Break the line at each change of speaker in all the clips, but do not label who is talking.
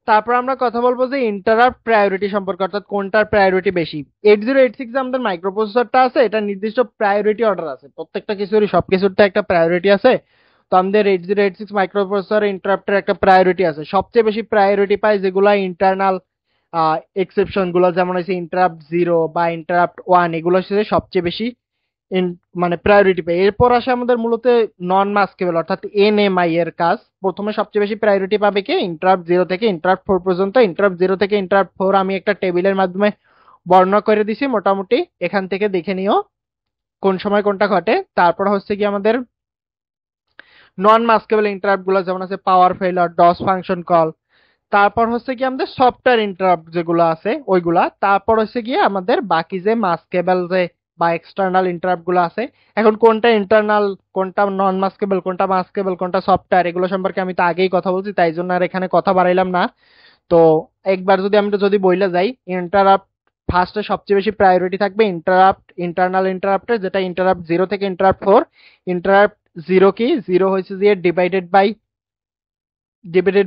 তারপর আমরা কথা বলবো যে ইন্টারাপ্ট প্রায়োরিটি সম্পর্কে, অর্থাৎ কোনটার প্রায়োরিটি বেশি। 8086 যে আমাদের মাইক্রোপ্রসেসরটা আছে, এটা নির্দিষ্ট প্রায়োরিটি অর্ডার আছে, প্রত্যেকটা কিছুরই সবকিছুর তো একটা প্রায়োরিটি আছে। তো আমাদের 8086 মাইক্রোপ্রসেসর ইন্টারাপ্টের একটা প্রায়োরিটি আছে। সবচেয়ে বেশি প্রায়োরিটি পায় যেগুলা ইন্টারনাল এক্সেপশন গুলো, যেমন হচ্ছে ইন্টারাপ্ট 0 বা ইন্টারাপ্ট 1, এগুলো হচ্ছে সবচেয়ে বেশি মানে প্রায়োরিটি পায়। এরপর আসে আমাদের মূলত নন মাস্কেবল অর্থাৎ এনএমআই এর কাজ। প্রথমে সবচেয়ে বেশি প্রায়োরিটি পাবে কি, ইন্টারাপ্ট 0 থেকে ইন্টারাপ্ট 4 পর্যন্ত। ইন্টারাপ্ট 0 থেকে ইন্টারাপ্ট 4 আমি একটা টেবিলের মাধ্যমে বর্ণনা করে দিছি মোটামুটি, এখান থেকে দেখে নিও কোন সময় কোনটা ঘটে। তারপর হচ্ছে কি আমাদের নন মাস্কেবল ইন্টারাপ্ট গুলো, যেমন আছে পাওয়ার ফেলার, ডস ফাংশন কল। তারপর হচ্ছে কি আমাদের সফটওয়্যার ইন্টারাপ্ট যেগুলো আছে ওইগুলা। তারপর হচ্ছে গিয়ে আমাদের বাকি যে মাস্কেবল যে বা এক্সটার্নাল ইন্টারাপ্ট গুলো আছে। এখন কোনটা ইন্টারনাল, কোনটা নন মাস্কেবল, কোনটা মাস্কেবল, কোনটা সফটওয়্যার, এগুলো সম্পর্কে আমি তো আগেই কথা বলছি, তাই জন্য আর এখানে কথা বাড়াইলাম না। তো একবার যদি আমি যদি বইলা যাই, ইন্টারাপ্ট ফার্স্টে সবচেয়ে বেশি প্রায়োরিটি থাকবে ইন্টারাপ্ট, ইন্টারনাল ইন্টারাপ্টের, যেটা ইন্টারাপ্ট 0 থেকে ইন্টারাপ্ট 4। ইন্টারাপ্ট 0 কি, 0 হয়েছে যে ডিভাইডেড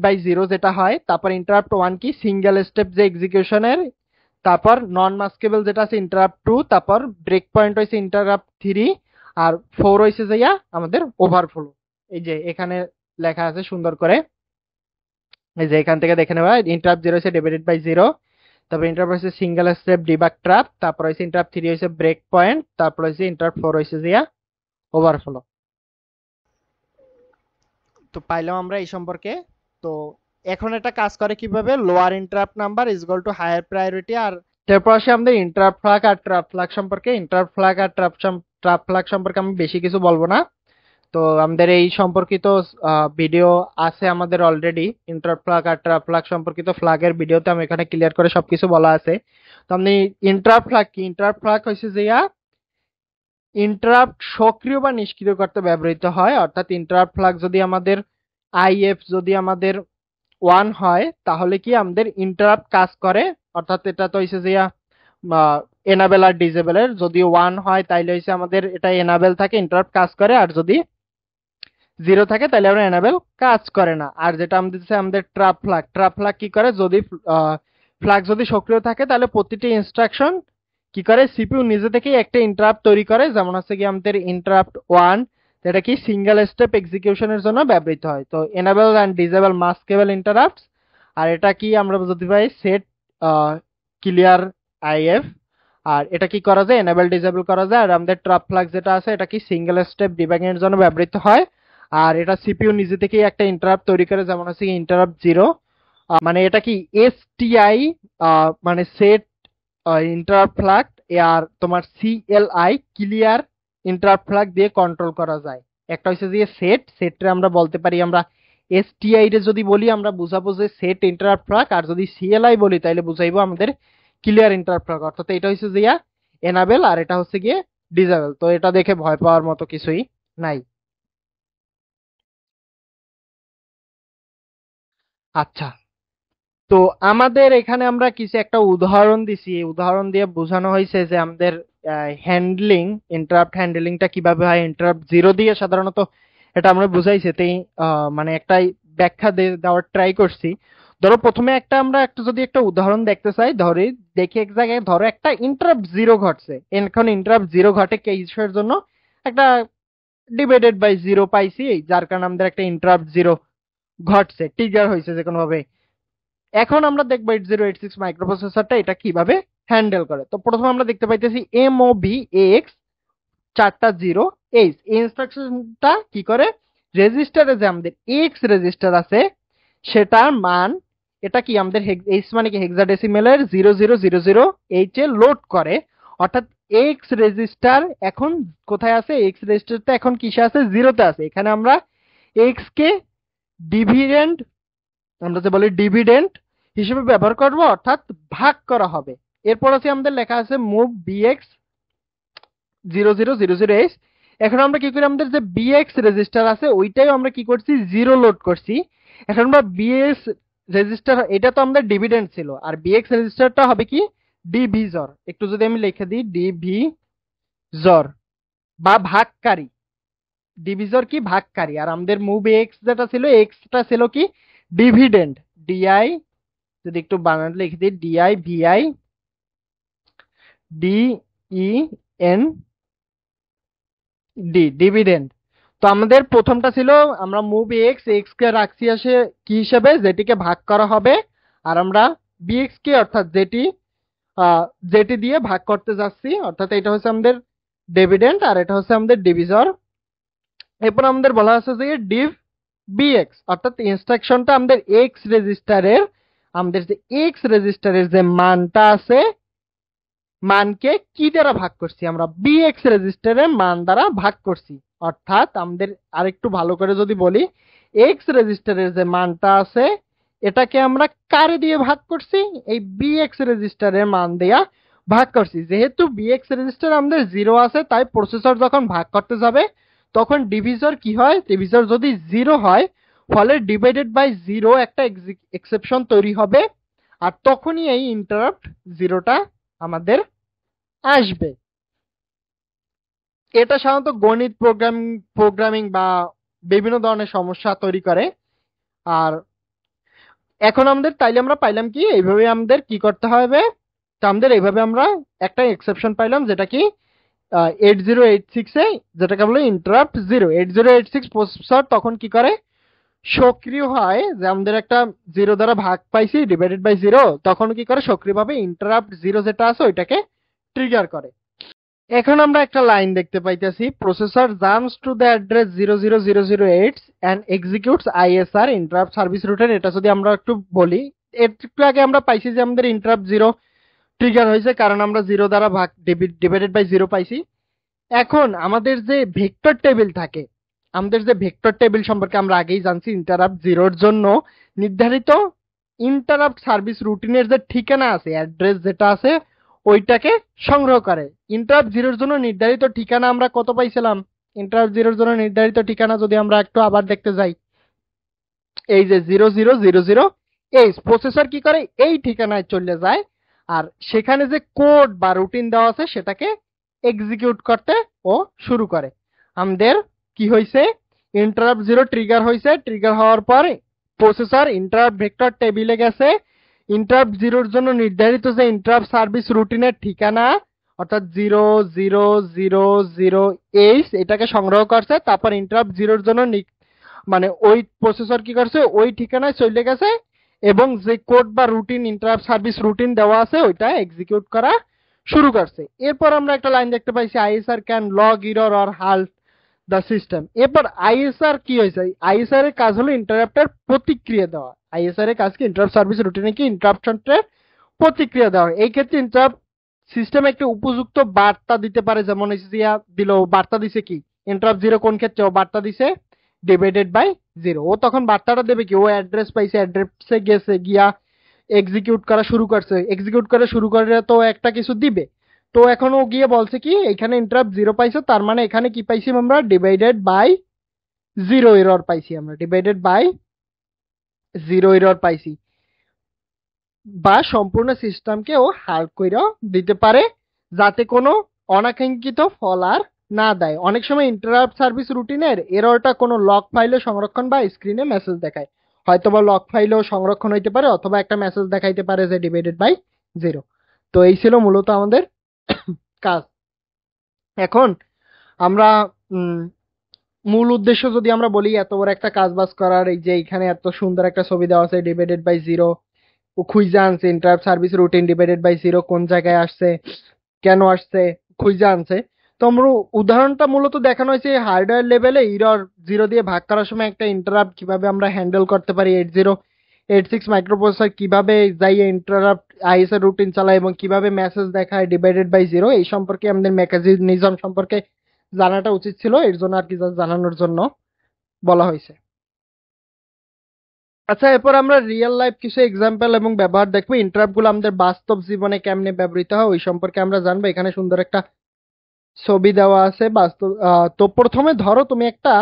বাই 0 যেটা হয়। তারপর ইন্টারাপ্ট 1 কি, সিঙ্গেল স্টেপ যে এক্সিকিউশনের। তারপর নন মাস্কেবল যেটা আছে ইন্টারাপ্ট 2। তারপর ব্রেক পয়েন্ট হয়েছে ইন্টারাপ্ট 3। আর 4 হয়েছে যাইয়া আমাদের ওভারফ্লো। এই যে এখানে লেখা আছে সুন্দর করে, এই যে এখান থেকে দেখে নেওয়া। ইন্টারাপ্ট 0 হয়েছে ডিভাইডেড বাই 0। তারপর ইন্টারাপ্ট হয়েছে সিঙ্গেল স্টেপ ডিবাগ ট্র্যাপ। তারপর হয়েছে ইন্টারাপ্ট 3 হয়েছে ব্রেক পয়েন্ট। তারপর হয়েছে ইন্টারাপ্ট 4 হয়েছে যাইয়া ওভারফ্লো। তো পাইলাম আমরা এই সম্পর্কে। তো এখন এটা কাজ করে কিভাবে, lower interrupt number is equal to higher priority. আর তারপর আসে আমাদের ইন্টারাপ্ট ফ্ল্যাগ আর ট্র্যাপ ফ্ল্যাগ সম্পর্কে। ইন্টারাপ্ট ফ্ল্যাগ আর ট্র্যাপ ফ্ল্যাগ সম্পর্কে আমি বেশি কিছু বলবো না। তো আমাদের এই সম্পর্কিত ভিডিও আছে আমাদের অলরেডি, ইন্টারাপ্ট ফ্ল্যাগ আর ট্র্যাপ ফ্ল্যাগ সম্পর্কিত ফ্ল্যাগের ভিডিওতে আমি এখানে ক্লিয়ার করে সবকিছু বলা আছে। তো আমি ইন্টারাপ্ট ফ্ল্যাগ কি, ইন্টারাপ্ট ফ্ল্যাগ হয়েছে যে ইন্টারাপ্ট সক্রিয় বা নিষ্ক্রিয় করতে ব্যবহৃত হয়। অর্থাৎ ইন্টারাপ্ট ফ্ল্যাগ যদি আমাদের আইএফ যদি আমাদের 1 হয়, তাহলে কি আমাদের ইন্টারাপ্ট কাজ করে। অর্থাৎ এটা তো হইছে যে এনাবেল আর ডিসেবলের, যদি 1 হয় তাইলে হইছে আমাদের এটা এনাবেল থাকে, ইন্টারাপ্ট কাজ করে। আর যদি 0 থাকে তাহলে আমরা এনাবেল কাজ করে না। আর যেটা আমাদের ট্র্যাপ ফ্ল্যাগ, ট্র্যাপ ফ্ল্যাগ কি করে, যদি ফ্ল্যাগ যদি সক্রিয় থাকে তাহলে প্রতিটি ইনস্ট্রাকশন কি করে, সিপিইউ নিজে থেকেই একটা ইন্টারাপ্ট তৈরি করে। যেমন হচ্ছে কি আমাদের ইন্টারাপ্ট 1, যেটা কি সিঙ্গেল স্টেপ এক্সিকিউশনের জন্য ব্যবহৃত হয়। তো এনেবল এন্ড ডিসেবল মাস্কেবল ইন্টারাপ্টস। আর এটা কি আমরা যদি পাই সেট ক্লিয়ার আইএফ। আর এটা কি করা যায়, এনেবল ডিসেবল করা যায়। আর আমাদের ট্র্যাপ ফ্ল্যাগ যেটা আছে, এটা কি সিঙ্গেল স্টেপ ডিবাগিং এর জন্য ব্যবহৃত হয়। আর এটা সিপিইউ নিজে থেকেই একটা ইন্টারাপ্ট তৈরি করে, যেমন হচ্ছে ইন্টারাপ্ট 0। মানে এটা কি এসটিআই, মানে সেট ইন্টারাপ্ট ফ্ল্যাগ। আর তোমার সিএলআই ক্লিয়ার ইন্টারাপ্ট ফ্ল্যাগ দিয়ে কন্ট্রোল করা যায়। একটা হচ্ছে যে সেটটা আমরা বলতে পারি, আমরা এসটিআই রে যদি বলি আমরা বুঝাবো যে সেট ইন্টারাপ্ট ফ্ল্যাগ। আর যদি সিএলআই বলি তাহলে বুঝাইবো আমাদের ক্লিয়ার ইন্টারাপ্ট ফ্ল্যাগ। অর্থাৎ এটা হচ্ছে যে এনাবেল আর এটা হচ্ছে গিয়ে ডিসেবল। তো এটা দেখে ভয় পাওয়ার মতো কিছুই নাই। আচ্ছা, তো আমাদের এখানে আমরা কিছু একটা উদাহরণ দিছি, উদাহরণ দিয়ে বোঝানো হয়েছে যে আমাদের হ্যান্ডলিং, ইন্টারাপ্ট হ্যান্ডলিংটা কিভাবে হয়। ইন্টারাপ্ট 0 দিয়ে সাধারণত এটা আমরা বুঝাইছি, তাই মানে একটা ব্যাখ্যা দেওয়ার ট্রাই করছি। ধরো প্রথমে আমরা একটা যদি একটা উদাহরণ দেখতে চাই, দেখি এক জায়গায় ধরো একটা ইন্টারাপ্ট 0 ঘটছে। এখন ইন্টারাপ্ট 0 ঘটে কিসের জন্য, একটা ডিভাইডেড বাই 0 পাইছি, যার কারণে আমাদের একটা ইন্টারাপ্ট 0 ঘটছে, ট্রিগার হয়েছে যে কোনো ভাবে। এখন আমরা দেখবো 8086 মাইক্রোপ্রসেসরটা এটা কিভাবে হ্যান্ডেল করে। তো প্রথমে আমরা দেখতে পাইতেছি MOVX 4টা 0 এইচ। এই ইনস্ট্রাকশনটা কি করে, রেজিস্টারে যে আমাদের এক্স রেজিস্টার আছে সেটার মান, এটা কি আমাদের এইচ মানে কি হেক্সাডেসিমেলের 0000 এইচ এ লোড করে। অর্থাৎ এক্স রেজিস্টার এখন কোথায় আছে, এক্স রেজিস্টারটা এখন কিসে আছে, 0তে আছে। এখানে আমরা এক্স কে ডিভিডেন্ড, আমরা যে বলি ডিভিডেন্ড হিসেবে ব্যবহার করব, অর্থাৎ ভাগ করা হবে। এরপর আছে আমাদের লেখা আছে মুভ বিএক্স 0000h। এখন আমরা কি করি, আমাদের যে বিএক্স রেজিস্টার আছে ওইটাই আমরা কি করছি, 0 লোড করছি। এখন আমরা বিএক্স রেজিস্টার, এটা তো আমাদের ডিভিডেন্ড ছিল, আর বিএক্স রেজিস্টারটা হবে কি ডিভিজর। একটু যদি আমি লিখে দিই ডিভিজর বা ভাগকারী। ডিভিজর কি ভাগকারী। আর আমাদের মুভ এক্স যেটা ছিল, এক্সটা ছিল কি ডিভিডেন্ড, ডিআই যদি একটু বানান লিখে দিই, DIVI DEN ডিভিডেন্ড। তো আমাদের প্রথমটা ছিল আমরা মুভ এক্স কে রাখছি আসে কি হিসেবে, যেটিকে ভাগ করা হবে, আর আমরা বিএক্স কে অর্থাৎ যেটি দিয়ে ভাগ করতে যাচ্ছি, অর্থাৎ এটা হচ্ছে আমাদের ডিভিডেন্ড আর এটা হচ্ছে আমাদের ডিভিজর। এরপর আমাদের বলা আছে যে ডিভ বিএক্স, অর্থাৎ ইনস্ট্রাকশনটা আমাদের এক্স রেজিস্টারের যে মানটা আছে, মানকে কি দ্বারা ভাগ করছি, আমরা বিএক্স রেজিস্টারের মান দ্বারা ভাগ করছি। অর্থাৎ আমাদের আরেকটু ভালো করে যদি বলি, এক্স রেজিস্টারের যে মানটা আছে এটাকে আমরা কারে দিয়ে ভাগ করছি, এই বিএক্স রেজিস্টারের মান দেয়া ভাগ করছি। যেহেতু বিএক্স রেজিস্টার আমাদের 0 আছে, তাই প্রসেসর যখন ভাগ করতে যাবে তখন ডিভিজর কি হয়, ডিভিজর যদি 0 হয় ফলে ডিভাইডেড বাই 0 একটা এক্সেপশন তৈরি হবে, আর তখনই এই ইন্টারাপ্ট 0টা আমাদের আসবে। এটা সাধারণত গণিত প্রোগ্রামিং বা বিভিন্ন ধরনের সমস্যা তৈরি করে। আর এখন আমাদের তাইলে আমরা পাইলাম কি, এইভাবে আমাদের কি করতে হবে, তো আমাদের এইভাবে আমরা একটা এক্সেপশন পাইলাম, যেটা কি 8086 এ, যেটাকে বলে ইন্টারাপ্ট 0। 8086 প্রসেসর তখন কি করে, সক্রিয় হয় যে আমাদের একটা 0 দ্বারা ভাগ পাইছি ডিভাইডেড বাই 0, তখন কি করে সক্রিয়ভাবে ইন্টারাপ্ট 0 যেটা আছে ওইটাকে ট্রিগার করে। এখন আমরা একটা লাইন দেখতে পাইতেছি, processor jumps to the address 00008 and executes ISR interrupt service routine. এটা যদি আমরা একটু বলি, একটু আগে আমরা পাইছি যে আমাদের ইন্টারাপ্ট 0 ট্রিগার হয়েছে কারণ আমরা 0 দ্বারা ভাগ ডিভাইডেড বাই 0 পাইছি। এখন আমাদের যে ভেক্টর টেবিল থাকে, আমাদের যে ভেক্টর টেবিল সম্পর্কে আমরা আগেই জানছি, ইন্টারাপ্ট 0 এর জন্য নির্ধারিত ইন্টারাপ্ট সার্ভিস রুটিনের যে ঠিকানা আছে, অ্যাড্রেস যেটা আছে ওইটাকে সংগ্রহ করে। ইন্টারাপ্ট 0 এর জন্য নির্ধারিত ঠিকানা আমরা কত পাইছিলাম, ইন্টারাপ্ট 0 এর জন্য নির্ধারিত ঠিকানা যদি আমরা একটু আবার দেখতে যাই, এই যে 0000, এই প্রসেসর কি করে এই ঠিকানায় চলে যায়, আর সেখানে যে কোড বা রুটিন দেওয়া আছে সেটাকে এক্সিকিউট করতে ও শুরু করে। আমাদের কি হয়েছে, ইন্টারাপ্ট 0 ট্রিগার হয়েছে, ট্রিগার হওয়ার পর প্রসেসর ইন্টারাপ্ট ভেক্টর টেবিলে গেছে, ইন্টারাপ্ট 0 এর জন্য নির্ধারিত যে ইন্টারাপ্ট সার্ভিস রুটিনের ঠিকানা অর্থাৎ 0000H এটাকে সংগ্রহ করছে, তারপর ইন্টারাপ্ট 0 এর জন্য মানে ওই প্রসেসর কি করছে ওই ঠিকানায় চলে গেছে এবং যে কোড বা রুটিন ইন্টারাপ্ট সার্ভিস রুটিন দেওয়া আছে ওইটা এক্সিকিউট করা শুরু করছে। এরপর আমরা একটা লাইন দেখতে পাইছি, ISR can log error or halt the system. এরপর ISR কি হয়েছে, ISR এর কাজ হলো ইন্টারাপ্টের প্রতিক্রিয়া দেওয়া। ISR এর কাজ কি, ইন্টারাপ্ট সার্ভিস রুটিনে কি ইন্টারাপ্শনের প্রতিক্রিয়া দেওয়া। এই ক্ষেত্রে ইন্টারাপ্ট সিস্টেম একটা উপযুক্ত বার্তা দিতে পারে, যেমন দিল বার্তা দিছে কি, ইন্টারাপ্ট 0 কোন ক্ষেত্রে ও বার্তা দিছে ডিভাইডেড বাই 0, ও তখন বার্তাটা দেবে কি, ও অ্যাড্রেস পাইছে, অ্যাড্রেসে গেছে গিয়া এক্সিকিউট করা শুরু করছে, এক্সিকিউট করে শুরু করে তো একটা কিছু দিবে। তো এখন ও গিয়ে বলছে কি এখানে ইন্টারাপ্ট 0 পাইছো, তার মানে এখানে কি পাইছি আমরা ডিভাইডেড বাই 0 এরর পাইছি, আমরা ডিভাইডেড বাই 0 এরর পাইছি, বা সম্পূর্ণ সিস্টেমকে ও হাল্ট কইরা দিতে পারে যাতে কোনো অনাকাঙ্ক্ষিত ফল আর না দেয়। অনেক সময় ইন্টারাপ্ট সার্ভিস রুটিনের এররটা কোনো লগ ফাইলে সংরক্ষণ বা স্ক্রিনে মেসেজ দেখায়, হয়তোবা লগ ফাইলেও সংরক্ষণ হইতে পারে অথবা একটা মেসেজ দেখাইতে পারে যে ডিভাইডেড বাই 0। তো এই ছিল মূলত আমাদের কাজ। এখন আমরা মূল উদ্দেশ্য যদি আমরা বলি, এত বড় একটা কাজ বাজ করার, এই যে এখানে এত সুন্দর একটা ছবি দেওয়া আছে ডিভাইডেড বাই 0, ও খুঁজে আনছে interrupt service routine divided by 0 কোন জায়গায় আসছে, কেন আসছে, খুঁজে আনছে। তো আমরা উদাহরণটা মূলত দেখানো হয়েছে হার্ডওয়্যার লেভেলে এরর 0 দিয়ে ভাগ করার সময় একটা ইন্টারাপ্ট কিভাবে আমরা হ্যান্ডেল করতে পারি, 8086 মাইক্রোপ্রসেসর কিভাবে যাইয়ে ইন্টারাপ্ট ISR রুটিন চালায় এবং কিভাবে মেসেজ দেখায় ডিভাইডেড বাই 0, এই সম্পর্কে আমাদের মেকানিজম সম্পর্কে জানাটা উচিত ছিল, এর জন্য আর কি জানানোর জন্য বলা হয়েছে। আচ্ছা, এরপর আমরা রিয়েল লাইফ কিছু এক্সাম্পল এবং ব্যবহার দেখবো, ইন্টারাপ্ট গুলো আমাদের বাস্তব জীবনে কেমনে ব্যবহৃত হয় ওই সম্পর্কে আমরা জানবো। এখানে সুন্দর একটা ছবি দেওয়া আছে বাস্তব। তো প্রথমে ধরো তুমি একটা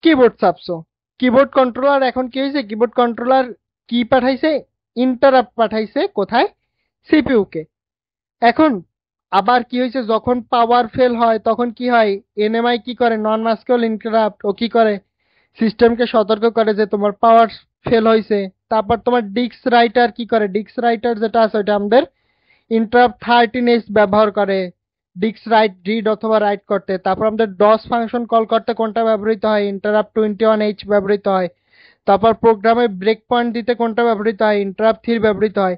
কিবোর্ড চাপছো, কিবোর্ড কন্ট্রোলার এখন কি হয়েছে, কিবোর্ড কন্ট্রোলার কি পাঠাইছে, ইন্টারাপ্ট পাঠাইছে কোথায়, CPU কে। এখন আবার কি হয়েছে, যখন পাওয়ার ফেল হয় তখন কি হয়, NMI কি করে, নন মাস্কেবল ইন্টারাপ্ট, ও কি করে সিস্টেমকে সতর্ক করে যে তোমার পাওয়ার ফেল হয়েছে। তারপর তোমার ডিস্ক রাইটার কি করে, ডিস্ক রাইটার যেটা আছে ওটা আমাদের ইন্টারাপ্ট 13H ব্যবহার করে ডিস্ক রাইট রিড অথবা রাইট করতে। তারপর আমাদের ডস ফাংশন কল করতে কোনটা ব্যবহৃত হয়, ইন্টারাপ্ট 21H ব্যবহৃত হয়। তারপর প্রোগ্রামে ব্রেক পয়েন্ট দিতে কোনটা ব্যবহৃত হয়, ইন্টারাপ্ট 3 ব্যবহৃত হয়।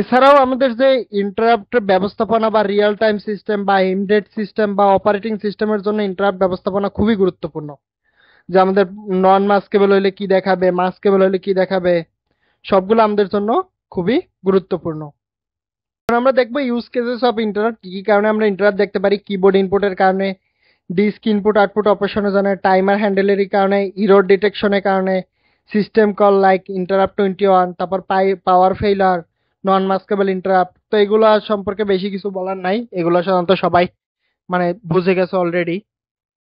এছাড়াও আমাদের যে ইন্টারাপ্ট ব্যবস্থাপনা বা রিয়েল টাইম সিস্টেম বা এমবেডেড সিস্টেম বা অপারেটিং সিস্টেমের জন্য ইন্টারাপ্ট ব্যবস্থাপনা খুবই গুরুত্বপূর্ণ। যে আমাদের নন মাস্কেবল হইলে কি দেখাবে, মাস্কেবল হইলে কি দেখাবে, সবগুলো আমাদের জন্য খুবই গুরুত্বপূর্ণ। এখন আমরা দেখবো ইউজ কেসেস অফ ইন্টারাপ্ট, কি কি কারণে আমরা ইন্টারাপ্ট দেখতে পারি। কিবোর্ড ইনপুটের কারণে, ডিস্ক ইনপুট আউটপুট অপারেশনের জন্য, টাইমার হ্যান্ডেলের কারণে, ইরর ডিটেকশনের কারণে, সিস্টেম কল লাইক ইন্টারাপ্ট 21, তারপর পাওয়ার ফেইলার, নন মাস্কেবল ইন্টারাপ্ট। তো এগুলো সম্পর্কে বেশি কিছু বলার নাই, এগুলো সাধারণত সবাই মানে বুঝে গেছে অলরেডি।